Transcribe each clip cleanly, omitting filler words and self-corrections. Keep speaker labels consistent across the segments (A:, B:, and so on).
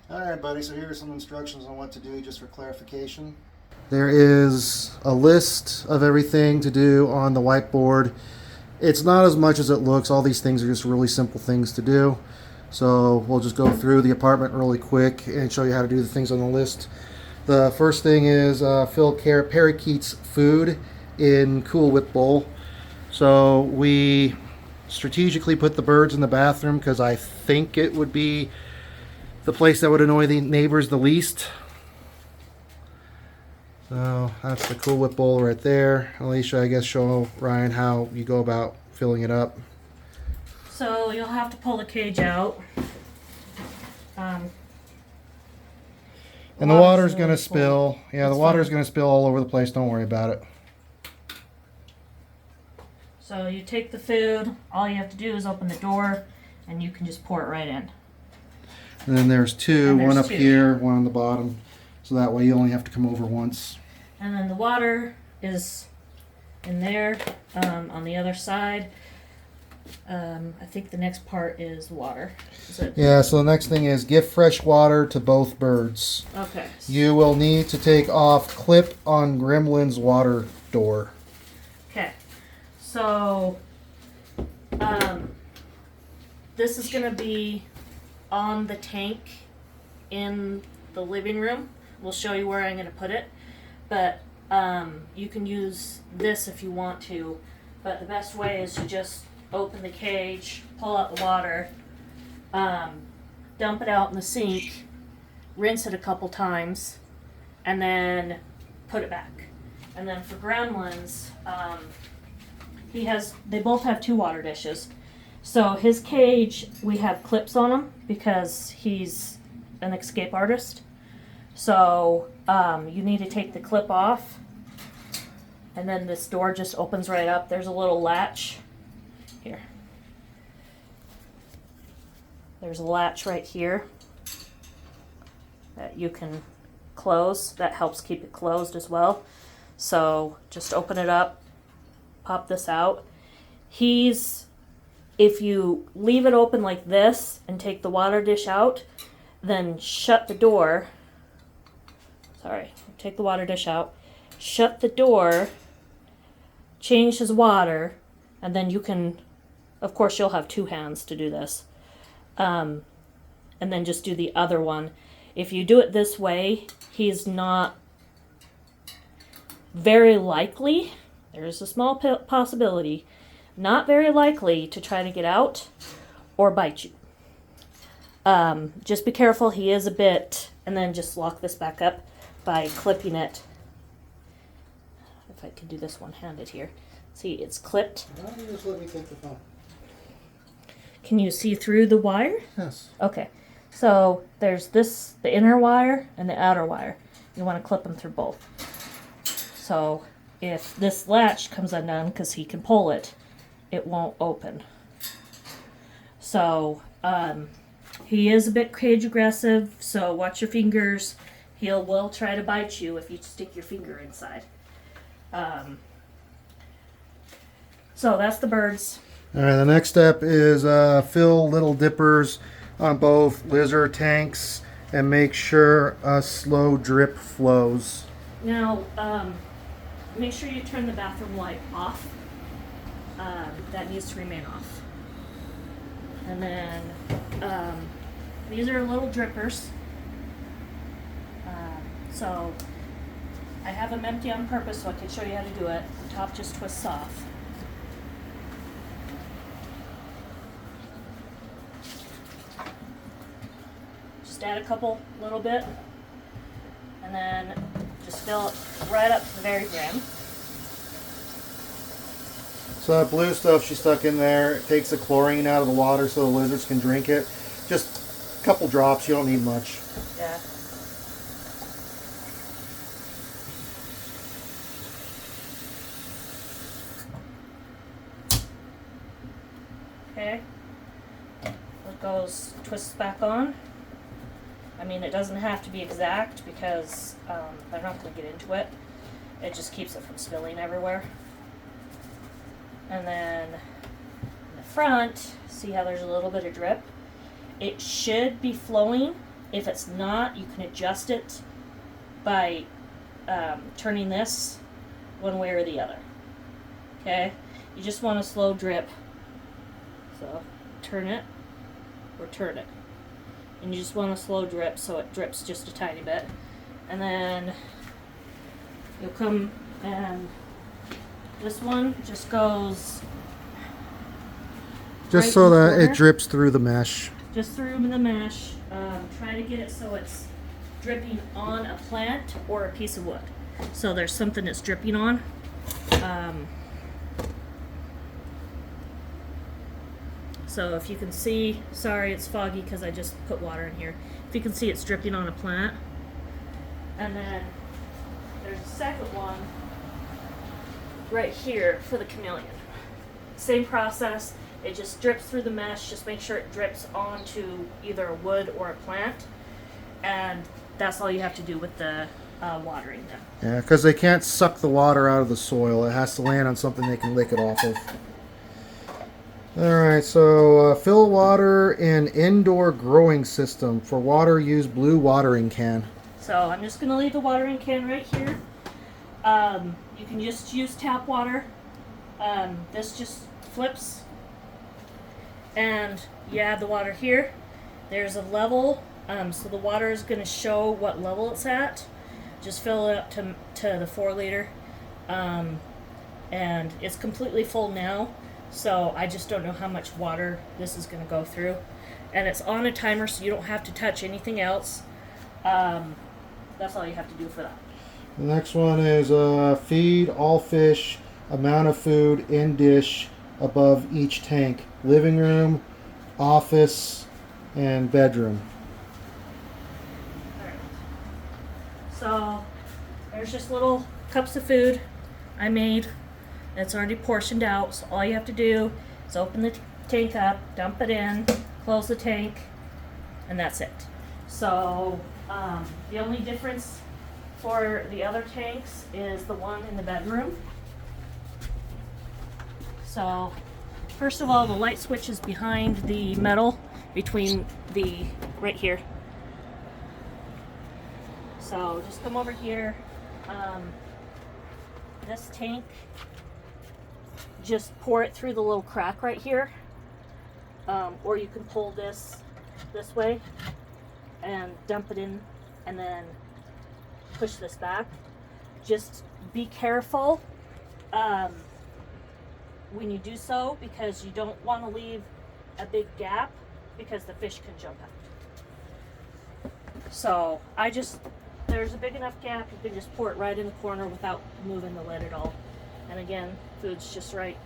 A: Alright, buddy, so here are some instructions on what to do just for clarification. There is a list of everything to do on the whiteboard. It's not as much as it looks. All these things are just really simple things to do. So we'll just go through the apartment really quick and show you how to do the things on the list. The first thing is fill parakeets food in Cool Whip bowl. So we strategically put the birds in the bathroom because I think it would be the place that would annoy the neighbors the least. So that's the Cool Whip bowl right there. Alicia, I guess show Ryan how you go about filling it up.
B: So you'll have to pull the cage out.
A: And the water's going to
B: really
A: spill.
B: full.
A: Yeah, the
B: It's
A: water's
B: fine.
A: going to spill all over the place. Don't worry about it.
B: So you take the food, all you have to do is open the door, and you can just pour it right in.
A: And then there's two,
B: And there's
A: one up
B: two.
A: here, one on the bottom. So that way you only have to come over once.
B: And then the water is in there on the other side. I think the next part is water. Is it?
A: Yeah, so the next thing is give fresh water to both birds.
B: Okay.
A: You will need to take off clip on Gremlin's water door.
B: Okay. So, this is gonna be on the tank in the living room. We'll show you where I'm gonna put it, but you can use this if you want to. But the best way is to just open the cage, pull out the water, dump it out in the sink, rinse it a couple times, and then put it back. And then for Gremlins, they both have two water dishes. So his cage, we have clips on him because he's an escape artist. So you need to take the clip off, and then this door just opens right up. There's a little latch here. There's a latch right here that you can close. That helps keep it closed as well. So just open it up, pop this out. If you leave it open like this and take the water dish out, then shut the door. Sorry, take the water dish out, shut the door, change his water, and then you can, of course, you'll have two hands to do this. And then just do the other one. If you do it this way, he's not very likely, there's a small possibility, not very likely to try to get out or bite you. Just be careful, he is a bit, and then just lock this back up by clipping it. If I can do this one-handed here. See, it's clipped.
A: Just let me take the phone.
B: Can you see through the wire?
A: Yes.
B: Okay, so there's this, the inner wire and the outer wire. You want to clip them through both. So if this latch comes undone, because he can pull it, it won't open. So he is a bit cage aggressive, so watch your fingers. He will try to bite you if you stick your finger inside. So that's the birds.
A: All right, the next step is fill little dippers on both lizard tanks and make sure a slow drip flows.
B: Now, make sure you turn the bathroom light off. That needs to remain off. And then, these are little drippers. So, I have them empty on purpose so I can show you how to do it. The top just twists off. Just add a couple, little bit. And then just fill it right up to the very brim.
A: So that blue stuff she stuck in there, it takes the chlorine out of the water so the lizards can drink it. Just a couple drops, you don't need much.
B: Yeah. Okay. It goes, twists back on. I mean, it doesn't have to be exact because they're not going to get into it. It just keeps it from spilling everywhere. And then in the front, see how there's a little bit of drip? It should be flowing If it's not, you can adjust it by turning this one way or the other. Okay? You just want a slow drip. So turn it or turn it. And you just want a slow drip so it drips just a tiny bit. And then you'll come and this one just goes
A: Just
B: right
A: so
B: in the
A: that
B: corner.
A: it drips through the mesh.
B: Just through the mesh. Try to get it so it's dripping on a plant or a piece of wood. So there's something it's dripping on. So if you can see, sorry it's foggy because I just put water in here. If you can see, it's dripping on a plant. And then there's a second one right here for the chameleon. Same process. It just drips through the mesh. Just make sure it drips onto either a wood or a plant. And that's all you have to do with the watering them.
A: Yeah, because they can't suck the water out of the soil. It has to land on something they can lick it off of. Alright, so fill water in indoor growing system. For water, use blue watering can.
B: So I'm just going to leave the watering can right here. You can just use tap water. This just flips. And you add the water here. There's a level, so the water is going to show what level it's at. Just fill it up to the 4 liter. And it's completely full now. So I just don't know how much water this is going to go through. And it's on a timer, so you don't have to touch anything else. That's all you have to do for that.
A: The next one is feed all fish, amount of food in dish above each tank. Living room, office, and bedroom.
B: Alright. So there's just little cups of food I made. It's already portioned out, so all you have to do is open the tank up, dump it in, close the tank, and that's it. So the only difference for the other tanks is the one in the bedroom. So first of all, the light switch is behind the metal between the right here. So just come over here. This tank, just pour it through the little crack right here, or you can pull this way and dump it in and then push this back. Just be careful when you do so, because you don't want to leave a big gap because the fish can jump out. So there's a big enough gap, you can just pour it right in the corner without moving the lid at all. And again, food's just right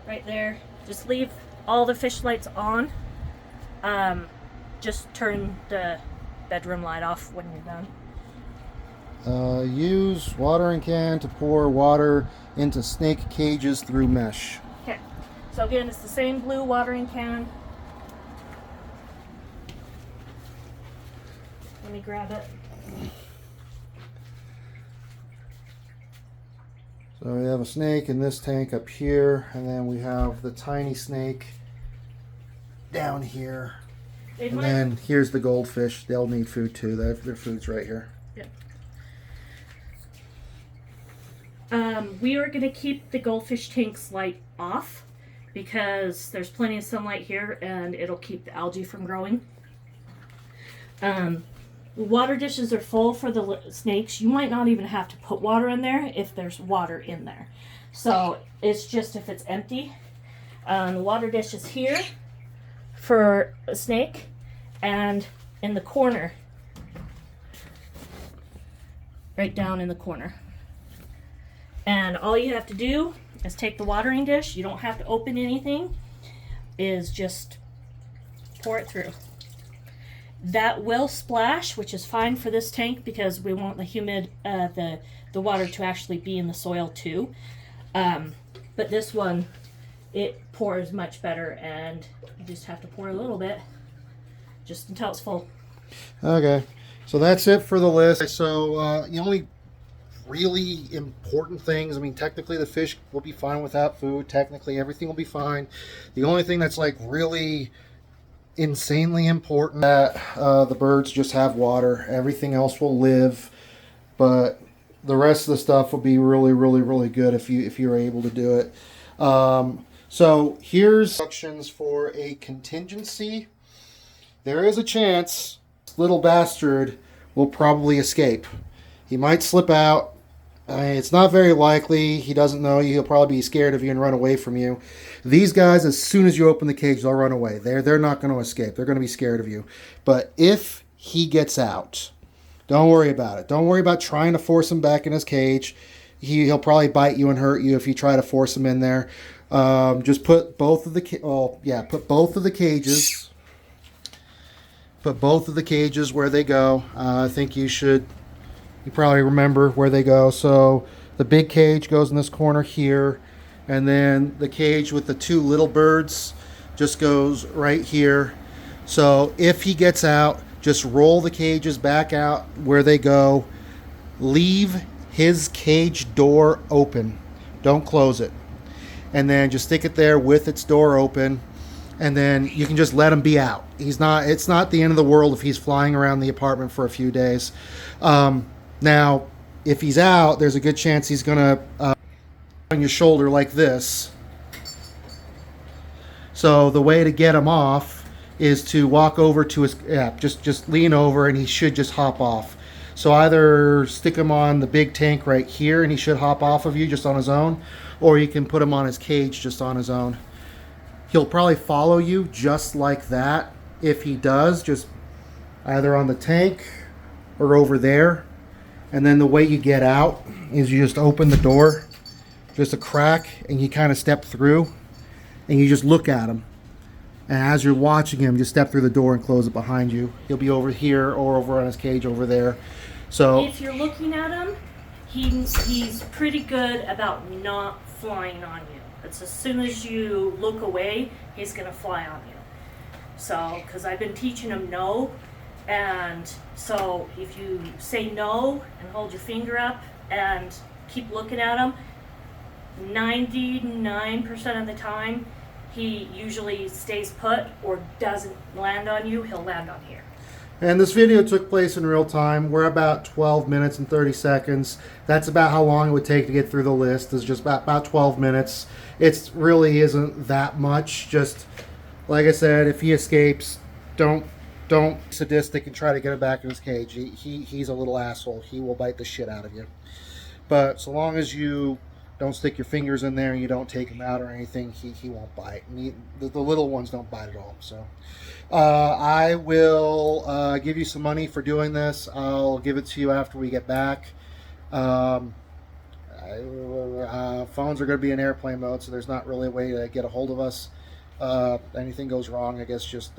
B: there. Just leave all the fish lights on. Just turn the bedroom light off when you're done.
A: Use watering can to pour water into snake cages through mesh.
B: Okay, so again, it's the same blue watering can. Let me grab it.
A: So we have a snake in this tank up here, and then we have the tiny snake down here. And then here's the goldfish. They'll need food too. Their food's right here.
B: Yeah. We are going to keep the goldfish tank's light off because there's plenty of sunlight here and it'll keep the algae from growing. Water dishes are full for the snakes. You might not even have to put water in there if there's water in there. So it's just if it's empty. The water dish is here for a snake and in the corner, right down in the corner. And all you have to do is take the watering dish. You don't have to open anything. Is just pour it through. That will splash, which is fine for this tank because we want the water to actually be in the soil too. But this one, it pours much better, and you just have to pour a little bit, just until it's full.
A: Okay, so that's it for the list. So the only really important things, I mean, technically the fish will be fine without food. Technically everything will be fine. The only thing that's like really insanely important that the birds just have water. Everything else will live, but the rest of the stuff will be really, really, really good if you're able to do it. So here's instructions for a contingency. There is a chance this little bastard will probably escape. He might slip out. It's not very likely. He doesn't know you. He'll probably be scared of you and run away from you. These guys, as soon as you open the cage, they'll run away. They're not going to escape. They're going to be scared of you. But if he gets out, don't worry about it. Don't worry about trying to force him back in his cage. He'll probably bite you and hurt you if you try to force him in there. Just put both of the put both of the cages. Put both of the cages where they go. I think you probably remember where they go. So the big cage goes in this corner here, and then the cage with the two little birds just goes right here. So if he gets out, just roll the cages back out where they go. Leave his cage door open. Don't close it. And then just stick it there with its door open. And then you can just let him be out. It's not the end of the world if he's flying around the apartment for a few days. Now, if he's out, there's a good chance he's gonna on your shoulder like this. So the way to get him off is to walk over to his just lean over, and he should just hop off. So either stick him on the big tank right here, and he should hop off of you just on his own, or you can put him on his cage just on his own. He'll probably follow you just like that. If he does, just either on the tank or over there. And then the way you get out is you just open the door, just a crack, and you kind of step through, and you just look at him. And as you're watching him, just step through the door and close it behind you. He'll be over here or over on his cage over there. So
B: if you're looking at him, he's pretty good about not flying on you. It's as soon as you look away, he's gonna fly on you. So, because I've been teaching him no, and so if you say no and hold your finger up and keep looking at him, 99% of the time, he usually stays put or doesn't land on you. He'll land on here.
A: And this video took place in real time. We're about 12 minutes and 30 seconds. That's about how long it would take to get through the list. It's just about 12 minutes. It really isn't that much. Just, like I said, if he escapes, don't sadistic and try to get him back in his cage. He's a little asshole. He will bite the shit out of you. But so long as you don't stick your fingers in there and you don't take him out or anything, he won't bite. And the little ones don't bite at all. So I will give you some money for doing this. I'll give it to you after we get back. Phones are going to be in airplane mode, so there's not really a way to get a hold of us. Anything goes wrong, I guess just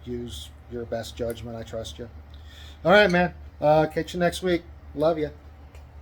A: use your best judgment. I trust you. All right, man. Catch you next week. Love you.